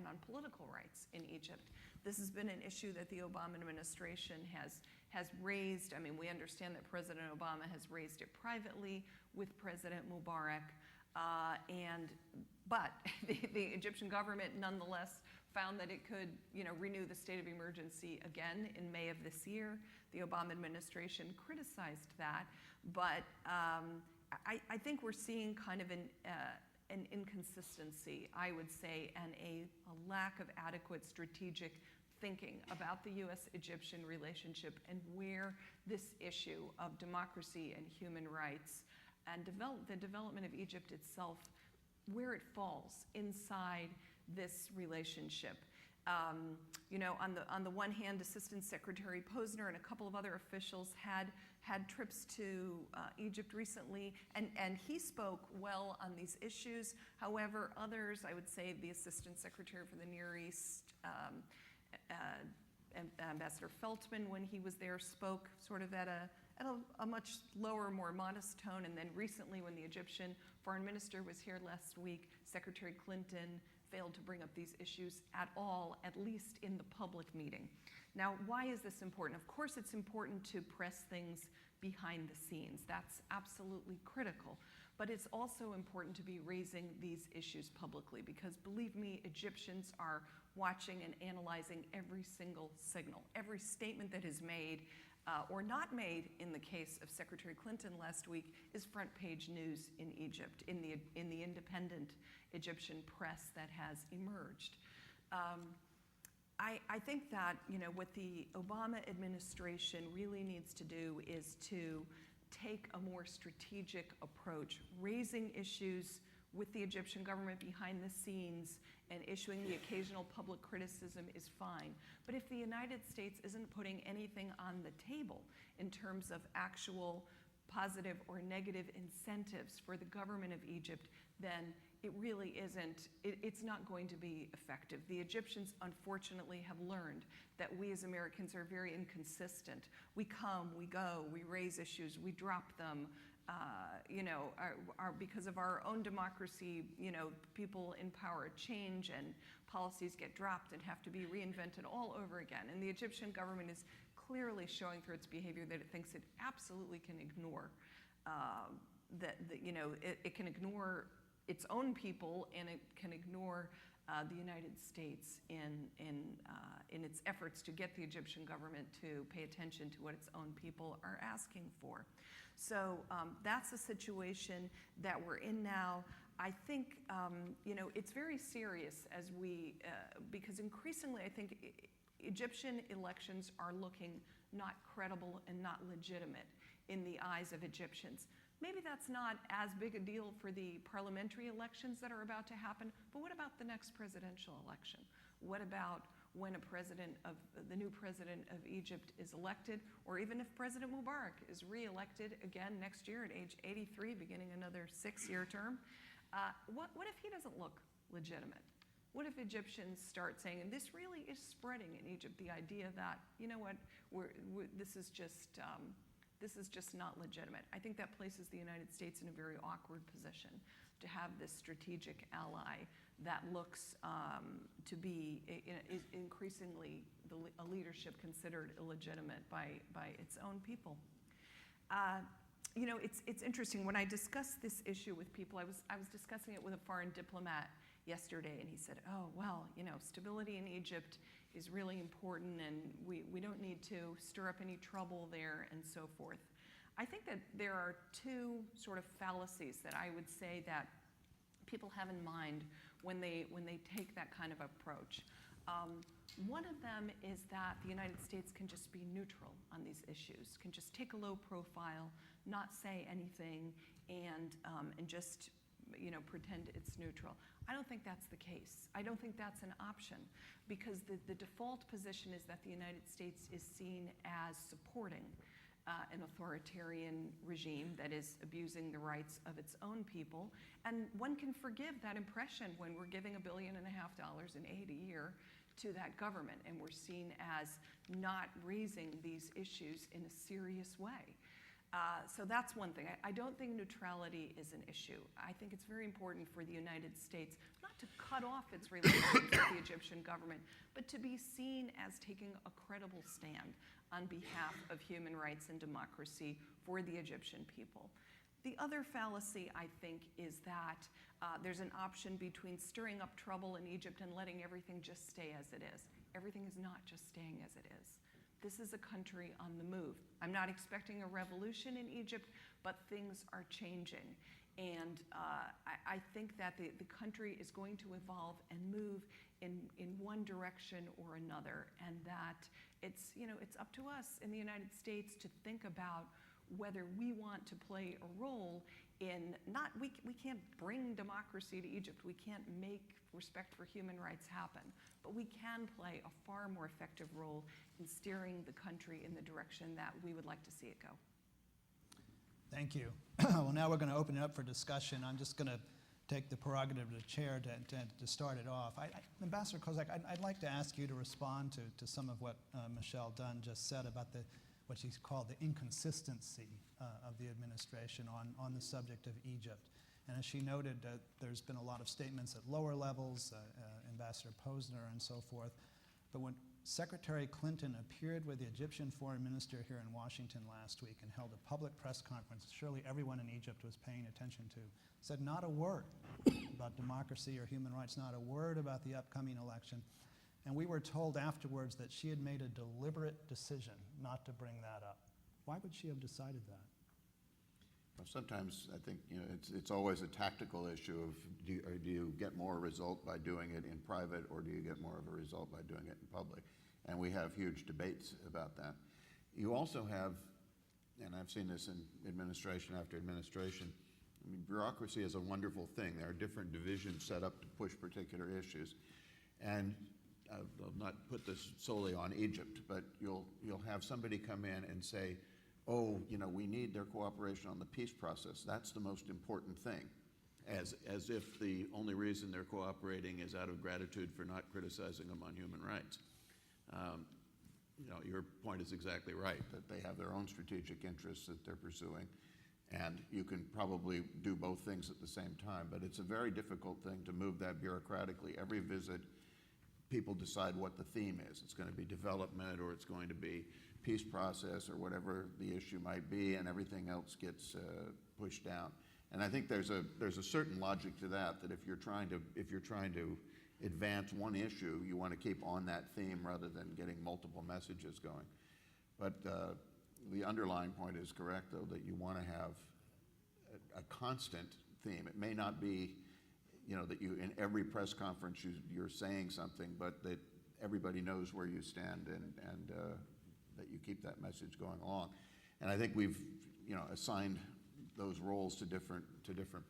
S4: on political rights in Egypt. This has been an issue that the Obama administration has raised. I mean, we understand that President Obama has raised it privately with President Mubarak, but the Egyptian government nonetheless found that it could, renew the state of emergency again in May of this year. The Obama administration criticized that, but I think we're seeing kind of an inconsistency, I would say, and a lack of adequate strategic thinking about the U.S.-Egyptian relationship and where this issue of democracy and human rights and the development of Egypt itself, where it falls inside this relationship. You know, on the one hand, Assistant Secretary Posner and a couple of other officials had trips to Egypt recently, and he spoke well on these issues. However, others, I would say the Assistant Secretary for the Near East, Ambassador Feltman, when he was there, spoke sort of at a much lower, more modest tone. And then recently, when the Egyptian foreign minister was here last week, Secretary Clinton failed to bring up these issues at all, at least in the public meeting. Now, why is this important? Of course, it's important to press things behind the scenes. That's absolutely critical. But it's also important to be raising these issues publicly, because believe me, Egyptians are watching and analyzing every single signal, every statement that is made or not made in the case of Secretary Clinton last week is front page news in Egypt, in the independent Egyptian press that has emerged. I think that, you know, what the Obama administration really needs to do is to take a more strategic approach, raising issues with the Egyptian government behind the scenes and issuing the occasional public criticism is fine. But if the United States isn't putting anything on the table in terms of actual positive or negative incentives for the government of Egypt, then it really isn't, it's not going to be effective. The Egyptians, unfortunately, have learned that we as Americans are very inconsistent. We come, we go, we raise issues, we drop them. You know, because of our own democracy, you know, people in power change and policies get dropped and have to be reinvented all over again. And the Egyptian government is clearly showing through its behavior that it thinks it absolutely can ignore you know, it can ignore its own people, and it can ignore the United States in its efforts to get the Egyptian government to pay attention to what its own people are asking for. So that's the situation that we're in now. I think, you know, it's very serious as because increasingly I think Egyptian elections are looking not credible and not legitimate in the eyes of Egyptians. Maybe that's not as big a deal for the parliamentary elections that are about to happen, but what about the next presidential election? What about when the new president of Egypt is elected, or even if President Mubarak is re-elected again next year at age 83, beginning another 6-year term? What if he doesn't look legitimate? What if Egyptians start saying, and this really is spreading in Egypt, the idea that, you know what, this is just not legitimate. I think that places the United States in a very awkward position to have this strategic ally that looks to be increasingly a leadership considered illegitimate by its own people. You know, it's interesting. When I discuss this issue with people, I was discussing it with a foreign diplomat yesterday, and he said, oh, well, you know, stability in Egypt is really important, and we don't need to stir up any trouble there, and so forth. I think that there are two sort of fallacies that I would say that people have in mind when they take that kind of approach. One of them is that the United States can just be neutral on these issues, can just take a low profile, not say anything, and just, you know, pretend it's neutral. I don't think that's the case. I don't think that's an option, because the default position is that the United States is seen as supporting an authoritarian regime that is abusing the rights of its own people. And one can forgive that impression when we're giving $1.5 billion in aid a year to that government, and we're seen as not raising these issues in a serious way. So that's one thing. I don't think neutrality is an issue. I think it's very important for the United States not to cut off its relations with the Egyptian government, but to be seen as taking a credible stand on behalf of human rights and democracy for the Egyptian people. The other fallacy, I think, is that there's an option between stirring up trouble in Egypt and letting everything just stay as it is. Everything is not just staying as it is. This is a country on the move. I'm not expecting a revolution in Egypt, but things are changing. And I think that the country is going to evolve and move in one direction or another, and that it's up to us in the United States to think about whether we want to play a role we can't bring democracy to Egypt. We can't make respect for human rights happen. But we can play a far more effective role in steering the country in the direction that we would like to see it go.
S1: Thank you. Well, now we're going to open it up for discussion. I'm just going to take the prerogative of the chair to start it off. Ambassador Kozak, I'd like to ask you to respond to some of what Michelle Dunn just said about what she's called the inconsistency of the administration on the subject of Egypt. And as she noted, there's been a lot of statements at lower levels, Ambassador Posner and so forth. But when Secretary Clinton appeared with the Egyptian foreign minister here in Washington last week and held a public press conference, surely everyone in Egypt was paying attention to, said not a word about democracy or human rights, not a word about the upcoming election. And we were told afterwards that she had made a deliberate decision not to bring that up. Why would she have decided that?
S2: Well, sometimes I think it's always a tactical issue of do you get more result by doing it in private, or do you get more of a result by doing it in public? And we have huge debates about that. You also have, and I've seen this in administration after administration, I mean, bureaucracy is a wonderful thing. There are different divisions set up to push particular issues. And I'll not put this solely on Egypt, but you'll have somebody come in and say, oh, we need their cooperation on the peace process. That's the most important thing, as if the only reason they're cooperating is out of gratitude for not criticizing them on human rights. Your point is exactly right, that they have their own strategic interests that they're pursuing, and you can probably do both things at the same time, but it's a very difficult thing to move that bureaucratically. Every visit, people decide what the theme is. It's going to be development, or it's going to be peace process, or whatever the issue might be, and everything else gets pushed down. And I think there's a certain logic to that if you're trying to advance one issue, you want to keep on that theme rather than getting multiple messages going. But the underlying point is correct, though, that you want to have a constant theme. It may not be, that you in every press conference you're saying something, but that everybody knows where you stand and that you keep that message going along. And I think we've, assigned those roles to different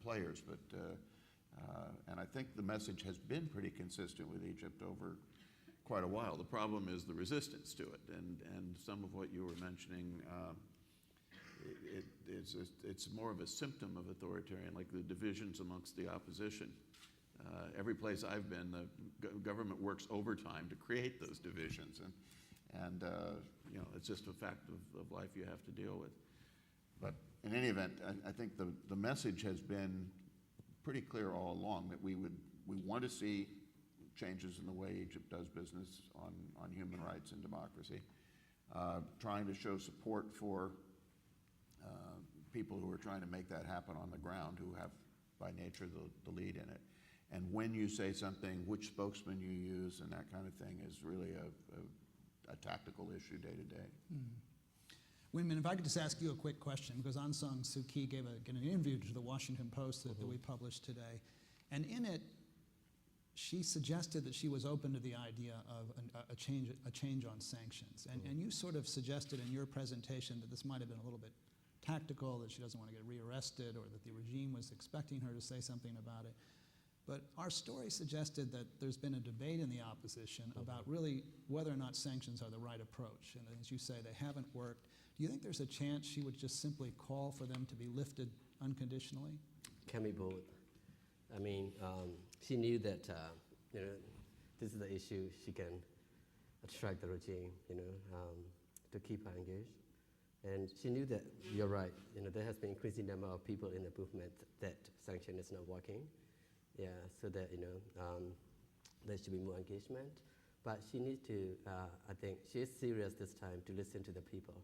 S2: players, but and I think the message has been pretty consistent with Egypt over quite a while. The problem is the resistance to it, and some of what you were mentioning, it's more of a symptom of authoritarian, like the divisions amongst the opposition. Every place I've been, the government works overtime to create those divisions, and it's just a fact of life you have to deal with. But in any event, I think the message has been pretty clear all along that we want to see changes in the way Egypt does business on human rights and democracy, trying to show support for people who are trying to make that happen on the ground, who have by nature the lead in it. And when you say something, which spokesman you use and that kind of thing is really a tactical issue day to day.
S1: Win-Min, if I could just ask you a quick question, because Aung San Suu Kyi gave an interview to the Washington Post that we published today, and in it, she suggested that she was open to the idea of a change on sanctions. And you sort of suggested in your presentation that this might have been a little bit tactical, that she doesn't want to get rearrested, or that the regime was expecting her to say something about it. But our story suggested that there's been a debate in the opposition about really whether or not sanctions are the right approach. And as you say, they haven't worked. Do you think there's a chance she would just simply call for them to be lifted unconditionally?
S3: Can be both. I mean, she knew that this is the issue. She can attract the regime, to keep her engaged. And she knew that, you're right, there has been increasing number of people in the movement that sanction is not working. Yeah, so that, there should be more engagement. But she needs to, I think, she is serious this time to listen to the people,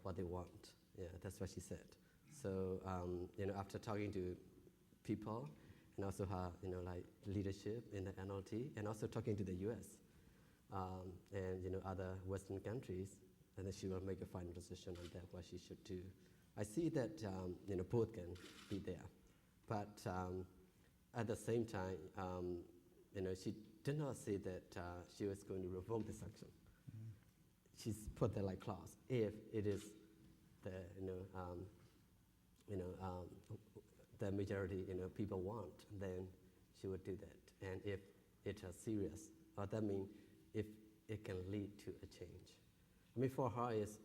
S3: what they want. Yeah, that's what she said. So, after talking to people, and also her, leadership in the NLT, and also talking to the US, and, other Western countries, and then she will make a final decision on that, what she should do. I see that, both can be there. But at the same time, she did not say that she was going to revoke the sanction. Mm-hmm. She's put that clause, if it is the, the majority people want, then she would do that. And if it's serious, that means if it can lead to a change. I mean, for her, it's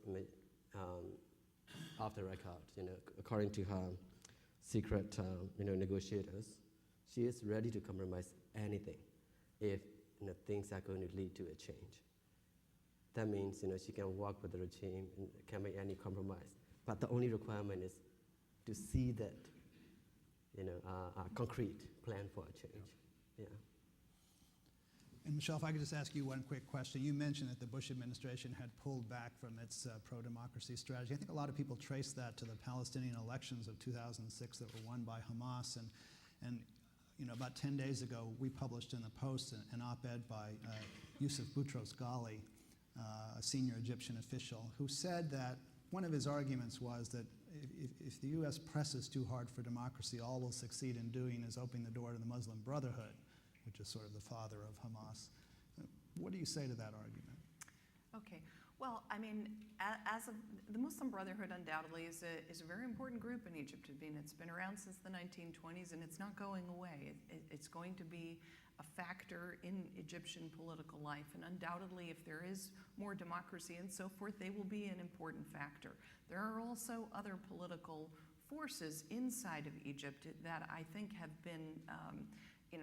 S3: off the record. According to her secret negotiators, she is ready to compromise anything if things are going to lead to a change. That means she can work with the regime and can make any compromise. But the only requirement is to see that a concrete plan for a change. Yeah.
S1: And Michelle, if I could just ask you one quick question. You mentioned that the Bush administration had pulled back from its pro-democracy strategy. I think a lot of people trace that to the Palestinian elections of 2006 that were won by Hamas. And about 10 days ago, we published in the Post an op-ed by Yusuf Boutros-Ghali, a senior Egyptian official, who said that one of his arguments was that if the U.S. presses too hard for democracy, all we'll succeed in doing is opening the door to the Muslim Brotherhood, which is sort of the father of Hamas. What do you say to that argument?
S4: Okay. Well, I mean, as of the Muslim Brotherhood undoubtedly is a very important group in Egypt. I mean, it's been around since the 1920s, and it's not going away. It's going to be a factor in Egyptian political life, and undoubtedly, if there is more democracy and so forth, they will be an important factor. There are also other political forces inside of Egypt that I think have been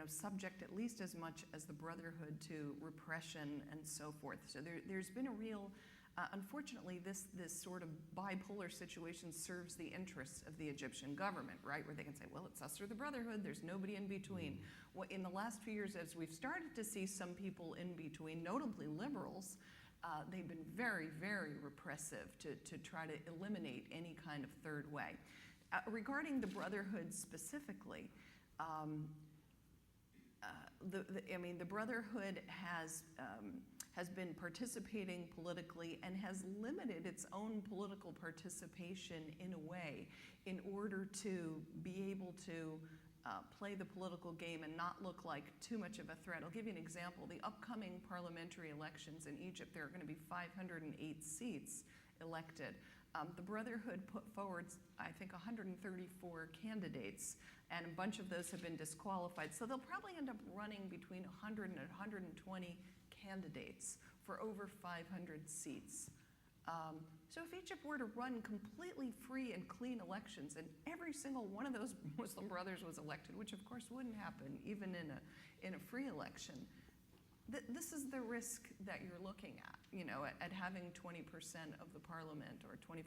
S4: subject at least as much as the Brotherhood to repression and so forth. So there's been a real, unfortunately, this sort of bipolar situation serves the interests of the Egyptian government, right? Where they can say, well, it's us or the Brotherhood, there's nobody in between. Well, in the last few years, as we've started to see some people in between, notably liberals, they've been very, very repressive to try to eliminate any kind of third way. Regarding the Brotherhood specifically, the Brotherhood has been participating politically and has limited its own political participation in a way in order to be able to play the political game and not look like too much of a threat. I'll give you an example. The upcoming parliamentary elections in Egypt, there are going to be 508 seats elected. The Brotherhood put forward, I think, 134 candidates, and a bunch of those have been disqualified. So they'll probably end up running between 100 and 120 candidates for over 500 seats. So if Egypt were to run completely free and clean elections, and every single one of those Muslim brothers was elected, which of course wouldn't happen even in a free election, this is the risk that you're looking at having 20% of the parliament or 25%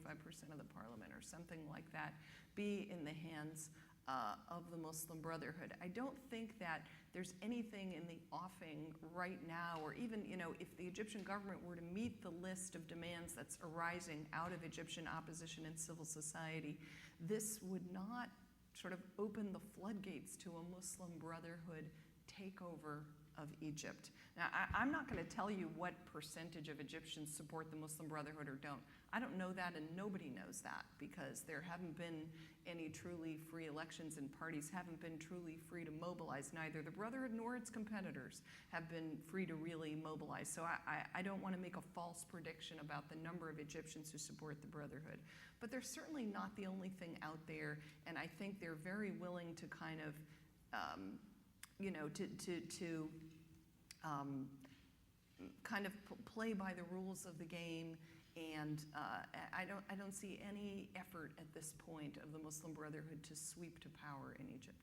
S4: of the parliament or something like that be in the hands of the Muslim Brotherhood. I don't think that there's anything in the offing right now, or even, if the Egyptian government were to meet the list of demands that's arising out of Egyptian opposition and civil society, this would not sort of open the floodgates to a Muslim Brotherhood takeover of Egypt. Now, I'm not going to tell you what percentage of Egyptians support the Muslim Brotherhood or don't. I don't know that, and nobody knows that, because there haven't been any truly free elections, and parties haven't been truly free to mobilize. Neither the Brotherhood nor its competitors have been free to really mobilize. So I don't want to make a false prediction about the number of Egyptians who support the Brotherhood. But they're certainly not the only thing out there, and I think they're very willing to kind of kind of play by the rules of the game, and I don't see any effort at this point of the Muslim Brotherhood to sweep to power in Egypt.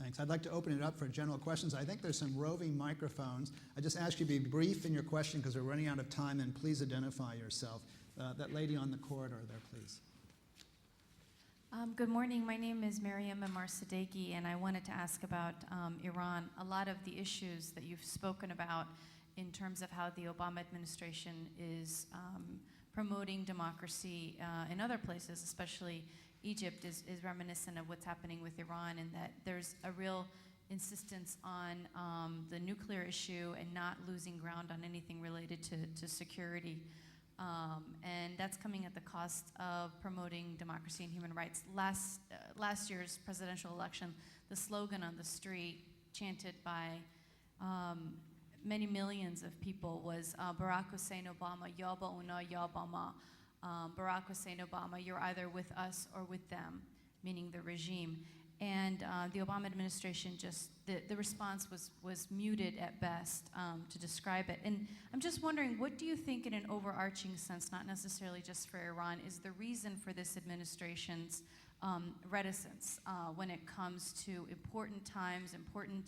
S1: Thanks. I'd like to open it up for general questions. I think there's some roving microphones. I just ask you to be brief in your question because we're running out of time, and please identify yourself. That lady on the corridor there, please.
S5: Good morning. My name is Mariam Amar Sadeghi, and I wanted to ask about Iran. A lot of the issues that you've spoken about in terms of how the Obama administration is promoting democracy in other places, especially Egypt, is reminiscent of what's happening with Iran, and that there's a real insistence on the nuclear issue and not losing ground on anything related to security. And that's coming at the cost of promoting democracy and human rights. Last year's presidential election, the slogan on the street, chanted by many millions of people, was Barack Hussein Obama, Yaba Una Yabama. Barack Hussein Obama, you're either with us or with them. meaning the regime. And the Obama administration just, the response was muted at best to describe it. And I'm just wondering, what do you think in an overarching sense, not necessarily just for Iran, is the reason for this administration's reticence when it comes to important times, important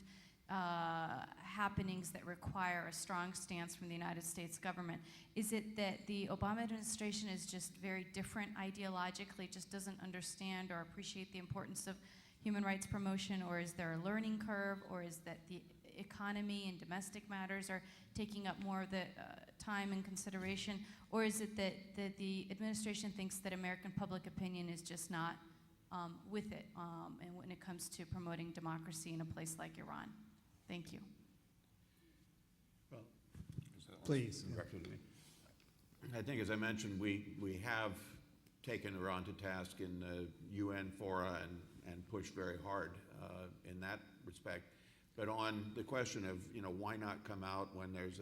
S5: happenings that require a strong stance from the United States government? Is it that the Obama administration is just very different ideologically, just doesn't understand or appreciate the importance of human rights promotion, or is there a learning curve, or is that the economy and domestic matters are taking up more of the time and consideration, or is it that the administration thinks that American public opinion is just not with it and when it comes to promoting democracy in a place like Iran? Thank you.
S2: Well, is that one
S1: Please.
S2: directed to me? I think, as I mentioned, we have taken Iran to task in the UN fora and pushed very hard in that respect. But on the question of, why not come out when there's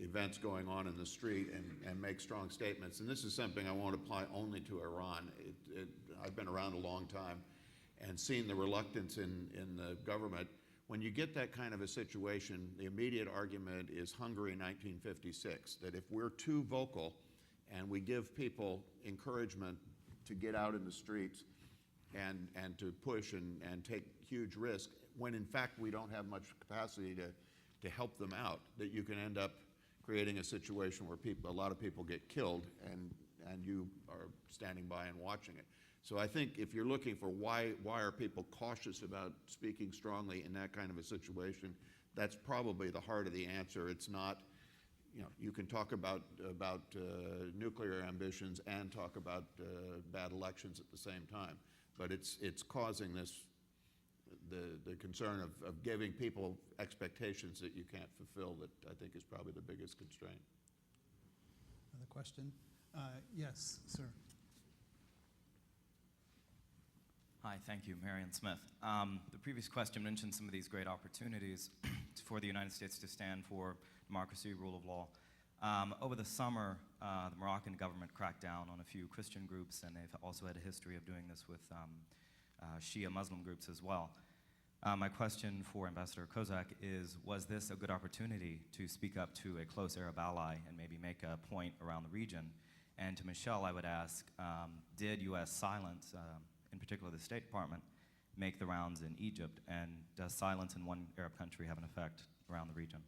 S2: events going on in the street and make strong statements, and this is something I won't apply only to Iran. I've been around a long time and seen the reluctance in the government. When you get that kind of a situation, the immediate argument is Hungary 1956, that if we're too vocal and we give people encouragement to get out in the streets and to push and take huge risks, when in fact we don't have much capacity to help them out, that you can end up creating a situation where a lot of people get killed and you are standing by and watching it. So I think if you're looking for why are people cautious about speaking strongly in that kind of a situation, that's probably the heart of the answer. It's not, you can talk about nuclear ambitions and talk about bad elections at the same time, but it's causing this the concern of giving people expectations that you can't fulfill that I think is probably the biggest constraint.
S1: Another question? Yes, sir.
S6: Hi, thank you, Marion Smith. The previous question mentioned some of these great opportunities for the United States to stand for democracy, rule of law. Over the summer, the Moroccan government cracked down on a few Christian groups, and they've also had a history of doing this with Shia Muslim groups as well. My question for Ambassador Kozak is, was this a good opportunity to speak up to a close Arab ally and maybe make a point around the region? And to Michelle, I would ask, did U.S. silence, in particular the State Department, make the rounds in Egypt? And does silence in one Arab country have an effect around the region?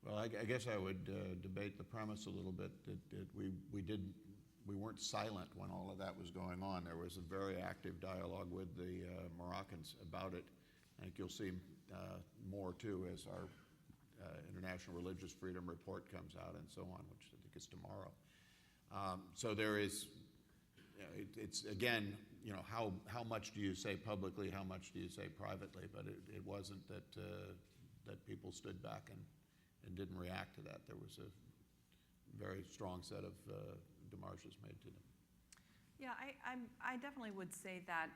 S2: Well, I guess I would debate the premise a little bit that we weren't silent when all of that was going on. There was a very active dialogue with the Moroccans about it. I think you'll see more too as our International Religious Freedom Report comes out and so on, which I think is tomorrow. So there is, it's again, how much do you say publicly, how much do you say privately? But it wasn't that people stood back and didn't react to that. There was a very strong set of demarches made to them.
S4: Yeah, I definitely would say that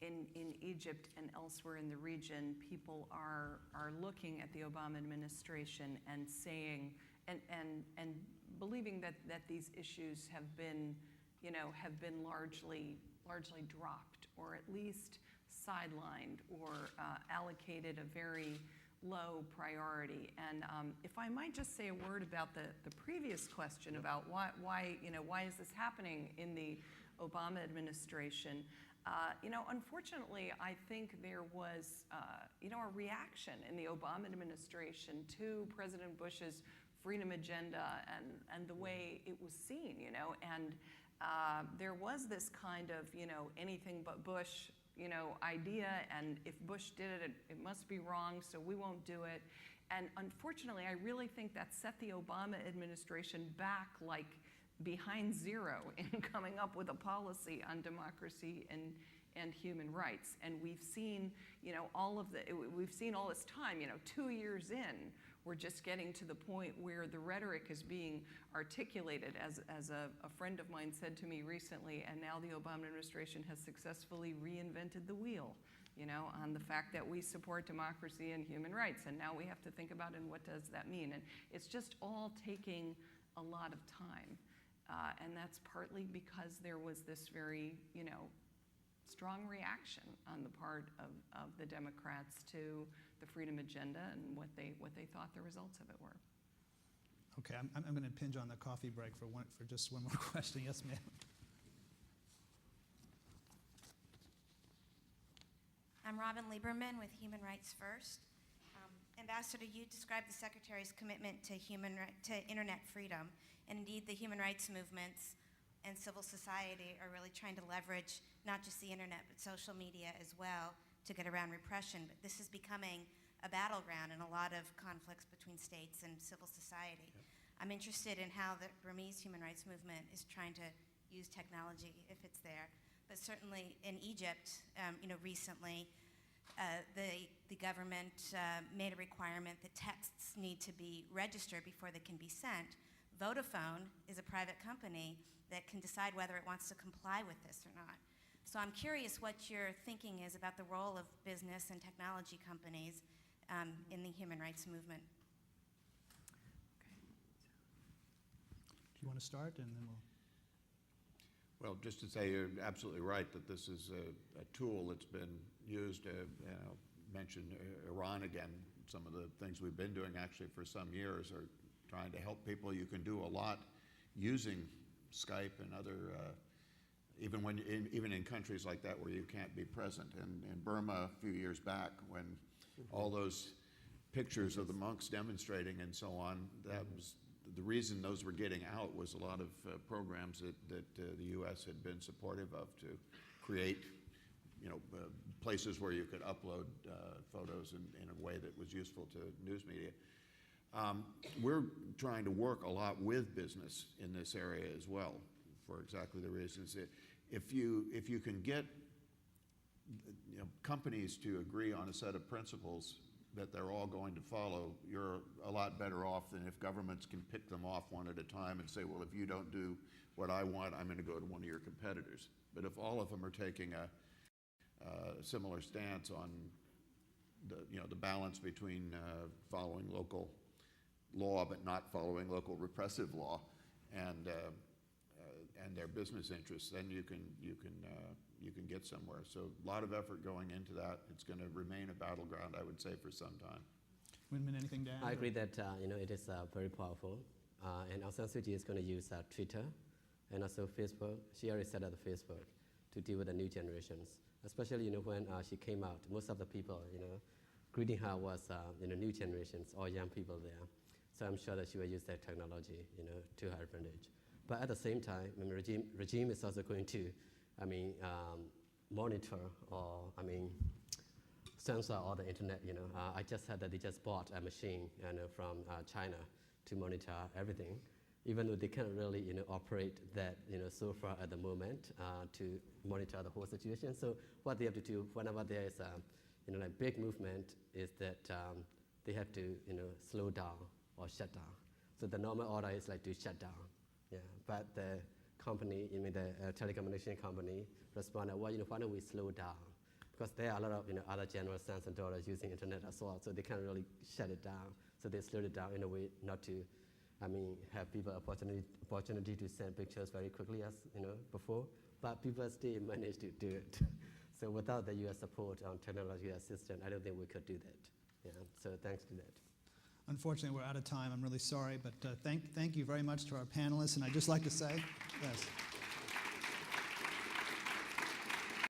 S4: in Egypt and elsewhere in the region, people are looking at the Obama administration and saying and believing that these issues have been largely dropped, or at least sidelined, or allocated a very low priority. And if I might just say a word about the previous question about why is this happening in the Obama administration? Unfortunately, I think there was a reaction in the Obama administration to President Bush's freedom agenda and the way it was seen, and there was this kind of anything but Bush idea, and if Bush did it, it must be wrong, so we won't do it. And unfortunately, I really think that set the Obama administration back like behind zero in coming up with a policy on democracy and human rights. And we've seen, we've seen all this time, 2 years in, we're just getting to the point where the rhetoric is being articulated, as a friend of mine said to me recently, and now the Obama administration has successfully reinvented the wheel, on the fact that we support democracy and human rights, and now we have to think about, and what does that mean? And it's just all taking a lot of time. and that's partly because there was this very, strong reaction on the part of the Democrats to the freedom agenda and what they thought the results of it were.
S1: Okay, I'm going to impinge on the coffee break for just one more question. Yes, ma'am.
S7: I'm Robin Lieberman with Human Rights First. Ambassador, you described the Secretary's commitment to internet freedom, and indeed the human rights movements and civil society are really trying to leverage not just the internet but social media as well to get around repression. But this is becoming a battleground in a lot of conflicts between states and civil society. Yep. I'm interested in how the Burmese human rights movement is trying to use technology if it's there. But certainly in Egypt, recently, the government made a requirement that texts need to be registered before they can be sent. Vodafone is a private company that can decide whether it wants to comply with this or not. So I'm curious what your thinking is about the role of business and technology companies in the human rights movement.
S1: Do you want to start, and then we'll...
S2: Well, just to say you're absolutely right that this is a tool that's been used. Mentioned Iran again. Some of the things we've been doing actually for some years are trying to help people. You can do a lot using Skype and other, even in countries like that where you can't be present. And in Burma a few years back, when all those pictures of the monks demonstrating and so on, that was the reason those were getting out was a lot of programs that the U.S. had been supportive of to create, places where you could upload photos in a way that was useful to news media. We're trying to work a lot with business in this area as well, for exactly the reasons that if you can get companies to agree on a set of principles that they're all going to follow, you're a lot better off than if governments can pick them off one at a time and say, well, if you don't do what I want, I'm going to go to one of your competitors. But if all of them are taking a similar stance on the balance between following local law but not following local repressive law and their business interests, then you can get somewhere. So a lot of effort going into that. It's going to remain a battleground, I would say, for some time.
S1: Win-Win, anything to add?
S3: I agree that it is very powerful, and Aung San Suu Kyi is going to use Twitter and also Facebook. She already set up the Facebook to deal with the new generations, especially when she came out. Most of the people greeting her was new generations or young people there. So I'm sure that she will use that technology to her advantage. But at the same time, regime is also going to monitor or censor all the internet. I just heard that they just bought a machine from China to monitor everything, even though they can't really operate that so far at the moment to monitor the whole situation. So what they have to do whenever there is a big movement is that they have to slow down or shut down. So the normal order is like to shut down. Yeah, but the company, the telecommunication company, responded, well, why don't we slow down? Because there are a lot of other general sons and daughters using internet as well, so they can't really shut it down. So they slowed it down in a way not to, have people opportunity to send pictures very quickly as before. But people still managed to do it. So without the U.S. support on technology assistance, I don't think we could do that. Yeah. So thanks to that.
S1: Unfortunately, we're out of time. I'm really sorry, but thank you very much to our panelists. And I'd just like to say, yes.